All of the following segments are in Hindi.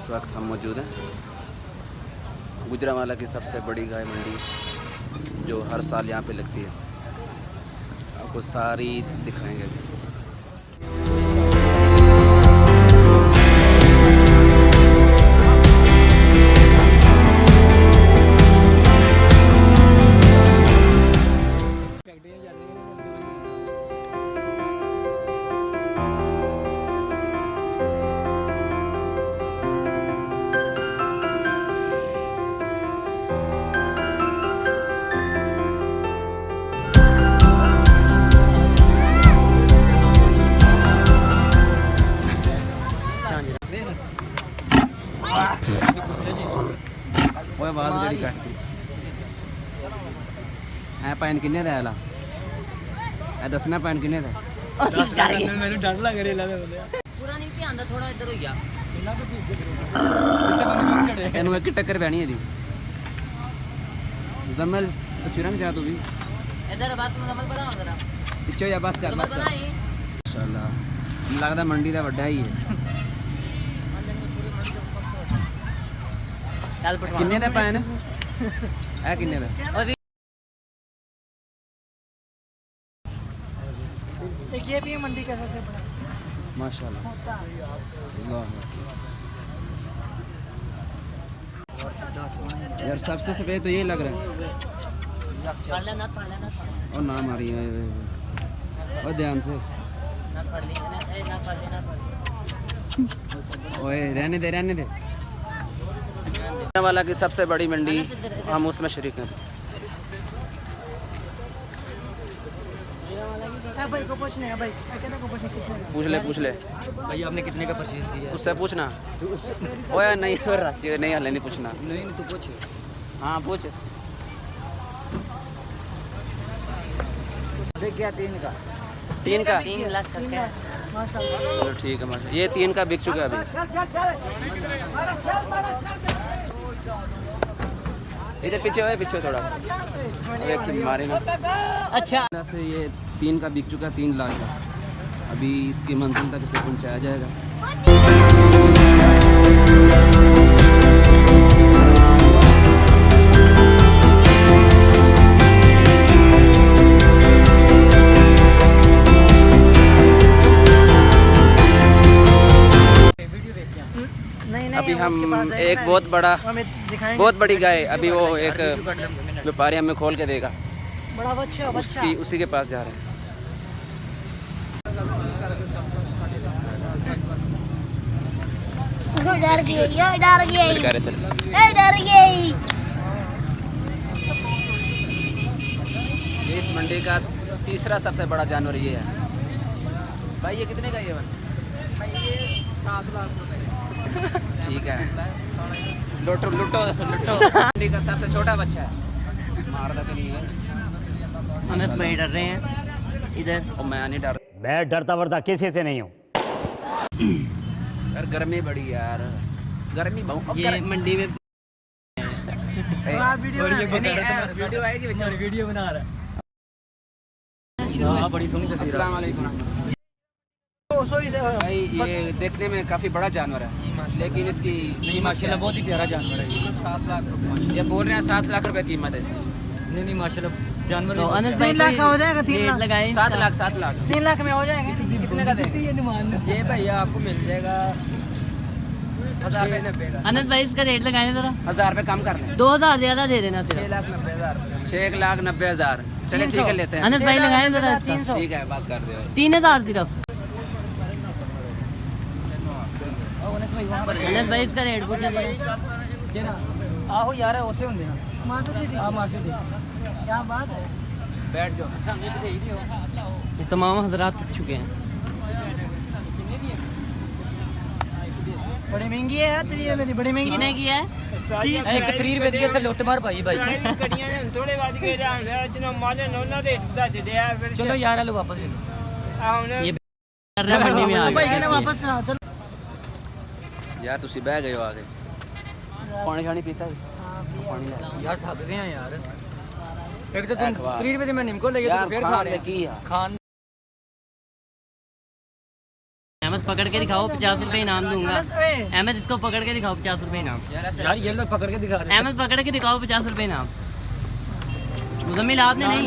इस वक्त हम मौजूद हैं गुजरांवाला की सबसे बड़ी गाय मंडी, जो हर साल यहाँ पे लगती है। आपको सारी दिखाएंगे अभी। ओए आवाज बड़ी कटती है। पैन किन्ने दा आला ए दसना पैन किन्ने दा ਮੈਨੂੰ ਡਰ ਲੱਗ ਰਿਹਾ ਲੱਗਦਾ ਪੂਰਾ ਨਹੀਂ ਧਿਆਨ ਦਾ ਥੋੜਾ ਇੱਧਰ ਹੋਈਆ ਇਹਨੂੰ ਇੱਕ ਟੱਕਰ ਪੈਣੀ ਇਹਦੀ। ਮੁਜ਼ਮਲ ਤਸਵੀਰਾਂ ਖਿਚਾ ਤੂੰ ਵੀ ਇੱਧਰ ਬਾਤ ਮੁਜ਼ਮਲ ਬੜਾ ਹੁੰਦਾ ਪਿੱਛੇ ਜਾ ਬਸ ਕਰ ਬਸ ਕਰ। ਮਾਸ਼ਾਅੱਲਾ ਮੈਨੂੰ ਲੱਗਦਾ ਮੰਡੀ ਦਾ ਵੱਡਾ ਹੀ ਹੈ। ਚੱਲ ਪਟਵਾ ਕਿੰਨੇ ਦਾ ਪੈਨ ਇਹ ਕਿੰਨੇ ਦਾ? देखिए भी मंडी कैसा से बड़ा माशाल्लाह अल्लाह यार सबसे सफेद तो ये लग रहा है। पढ़ लेना और ना मारी है और ध्यान से ना पढ़ लेना ओए रहने दे वाला की सबसे बड़ी मंडी, हम उसमें शरीक हैं। भाई को पूछने है भाई कहते को पूछने कितने पूछ ले भाई आपने कितने का परचेज किया उससे पूछना। ओए नहीं राशि नहीं हले नहीं पूछना। नहीं तो पूछ हाँ पूछ। क्या तीन का 3 लाख तक है माशाल्लाह। चलो ठीक है माशा। ये 3 का बिक चुका है अभी। इधर पीछे पीछे थोड़ा मारे ना। अच्छा से ये 3 का बिक चुका, 3 लाख का। अभी इसकी मंजिल तक इसे पहुंचाया जाएगा। अभी हम एक बहुत बड़ी गाय, अभी वो एक व्यापारी हमें खोल के देगा, बड़ा बच्चा उसी के पास जा रहे हैं। डर गई। ये इस मंडी का तीसरा सबसे बड़ा जानवर ये है। भाई ये कितने का ये भाई? ये 7 लाख रुपए। ठीक है लुटो मंडी का सबसे छोटा बच्चा है। मारदा तो नहीं है। अनस भाई डर रहे हैं इधर। और मैं नहीं डर। मैं डरता वरता किसी से नहीं हूँ यार गर्मी बड़ी यार, गर्मी बहुत। ये मंडी में वीडियो आएगी वीडियो बना रहा है। बड़ी सोहनी तस्वीर। अस्सलाम वालेकुम भाई। ये देखने में काफ़ी बड़ा जानवर है, लेकिन इसकी नहीं माशाल्लाह बहुत ही प्यारा जानवर है ये। 7 लाख रुपये ये बोल रहे हैं। 7 लाख रुपए कीमत है इसकी। नहीं माशाल्लाह जानवर तो अनस 3 भाई लाख का हो जाएगा। 3 लाख लगाए 7 लाख 3 लाख में हो जाएगा। कितने का देंगे? ये भैया आपको मिल जाएगा 1090 का। अनस भाई इसका रेट लगाए जरा 1000 रुपये कम कर लें। 2000 ज्यादा दे देना सिर्फ। 6,90,000 चले ठीक है लेते हैं। अनस भाई लगाए जरा इसका। ठीक है बात कर दो। 3000 सिर्फ। अनस भाई इसका रेट पूछे आहो यार उसे होंगे ना मार्केट क्या बात है। बैठ जाओ। ये तमाम हजरात थक चुके हैं। बड़ी महंगी है यार तेरी, मेरी बड़ी महंगी। कितने की है? 30 रुपए दी थे लुट मार भाई भाई। चलो यार लो वापस ये कर रहा है मंडी में आ भाई गया। कहना वापस यार तुसी बह गए हो आगे। पानी शानी पीता है? पानी ला। यार थक गए हैं यार। एक तो तुम खवा। 3 रुपए में निम्को ले गए तो फिर खा रहे की खान। पकड़ के दिखाओ, 50 रुपए इनाम दूंगा। अहमद इसको पकड़ के दिखाओ, 50 रुपए इनाम। यार ये लोग पकड़ के दिखा रहे अहमद पकड़ के दिखाओ, 50 रुपए इनाम। मुजम्मिल आपने नहीं।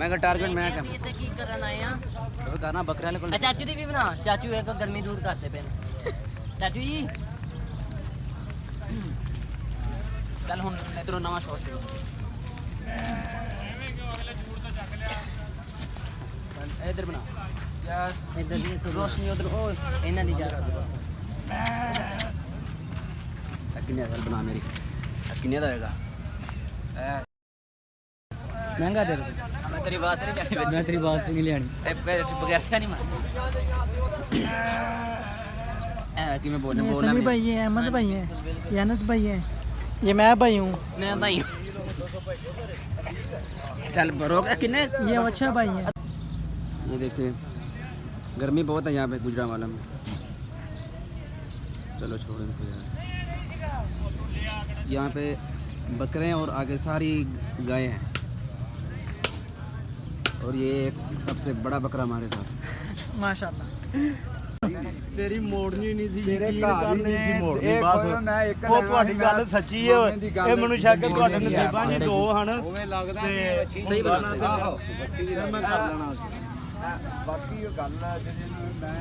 मैं टारगेट मैं क्या ਕੀ ਕਰਨ ਆਏ ਆ? तो गाना बकरा वाले को ਚਾਚੂ ਦੀ ਵੀ ਬਣਾ। ਚਾਚੂ ਇੱਕ ਗਰਮੀ ਦੂਰ ਕਰਦੇ ਪਏ ਨੇ। ਚਾਚੂ ਜੀ चल हुन इधरों नवा शॉट इधर बना यार, ਇੱਧਰ ਦੀ रोशनी उधर ओ ਇਹਨਾਂ ਦੀ ਜਾ किन्ने दा बना मेरी किन्ने दा होएगा महंगा दे रहे मैं तेरी आवाज नहीं जानी मैं तेरी बात नहीं लेनी बगैर क्या नहीं मार कि मैं बोलने बोलना समी भाई है, अहमद भाई है, यानस भाई है, ये मैं भाई हूँ, ਮੈਂ ਭਾਈ चल रोक किन्ने ये अच्छा भाई है। ये देखिए गर्मी बहुत है यहाँ पे गुजरांवाला में। चलो छोड़ो इनको यार। यहाँ पे बकरे हैं और आगे सारी गायें हैं और ये एक सबसे बड़ा बकरा हमारे साथ। माशाल्लाह। ਤੇਰੀ ਮੋੜਨੀ ਨਹੀਂ ਸੀ ਤੇਰੇ ਘਰ ਨਹੀਂ ਸੀ ਮੋੜਨੀ ਬਸ ਉਹ ਤੁਹਾਡੀ ਗੱਲ ਸੱਚੀ ਹੈ ਇਹ ਮੈਨੂੰ ਸ਼ੱਕ ਤੁਹਾਡੇ ਨਸੀਬਾਂ ਜੀ ਦੋ ਹਨ ਉਵੇਂ ਲੱਗਦਾ सही बना सही ਮੈਂ ਕਰ ਲੈਣਾ ਸੀ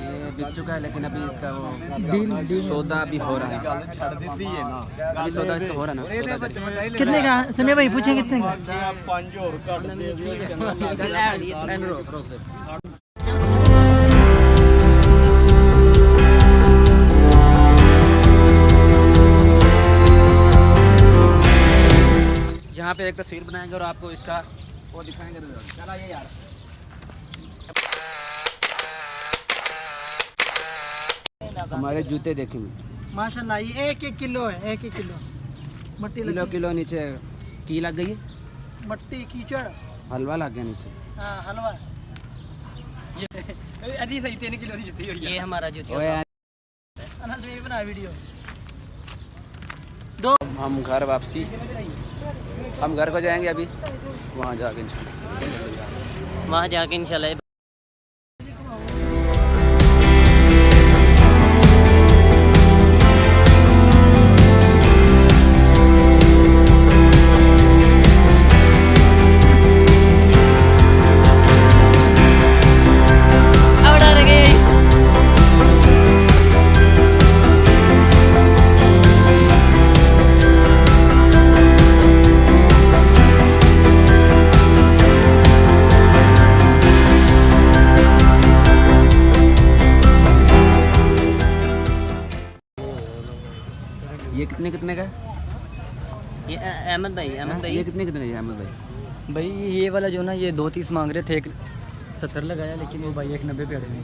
ये बिक चुका है लेकिन अभी इसका वो सौदा अभी हो रहा है। ਗੱਲ ਛੱਡ ਦਿੱਤੀ ਹੈ ਨਾ अभी सौदा इसका हो रहा है ना सौदा करिए। कितने का समय भाई पूछे कितने का? ਪੰਜ ਹੋਰ ਘੱਟ ਦੇ ਦਿਓ चल रोक रोक दे। यहाँ पे एक तस्वीर बनाएंगे और आपको इसका वो दिखाएंगे। चला ये यार हमारे जूते देखेंगे माशाल्लाह ये 1-1 किलो है, 1-1 किलो मट्टी किलो लगी, किलो नीचे की लग गई है? मट्टी कीचड़, हलवा लग गया नीचे। हाँ हलवा। ये हमारा जूतिया ओए अनस में भी बना वीडियो। हम घर वापसी हम घर को जाएंगे अभी वहाँ जाके इंशाल्लाह। वहाँ जाके इंशाल्लाह। ये कितने का है? ये अहमद भाई ये कितने का है अहमद भाई? भाई ये वाला जो ना ये 2.30 मांग रहे थे, 70 लगाया लेकिन वो भाई 1.90 पे अड़े नहीं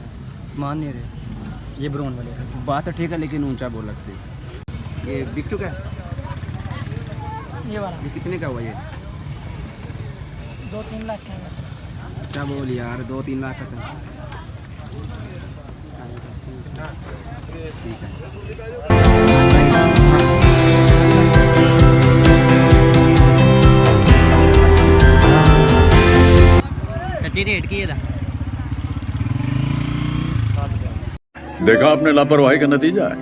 मान नहीं रहे। ये ब्राउन वाले का बात तो ठीक है लेकिन ऊंचा बोल लगते। ये बिक चुका है? ये वाला ये कितने का हुआ ये? 2-3 लाख का है। क्या बोल यार 2-3 लाख का था। ठीक है कच्ची रेट की है देखा आपने लापरवाही का नतीजा है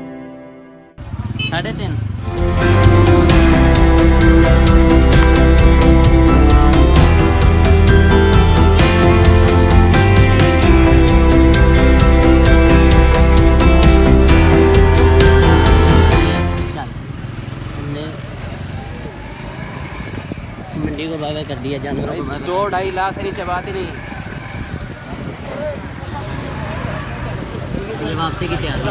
3.5। मंडी को बाय कर दिया जानवरों को। 2-2.5 लाख से नीचे बात ही नहीं। वापसी की तैयारी।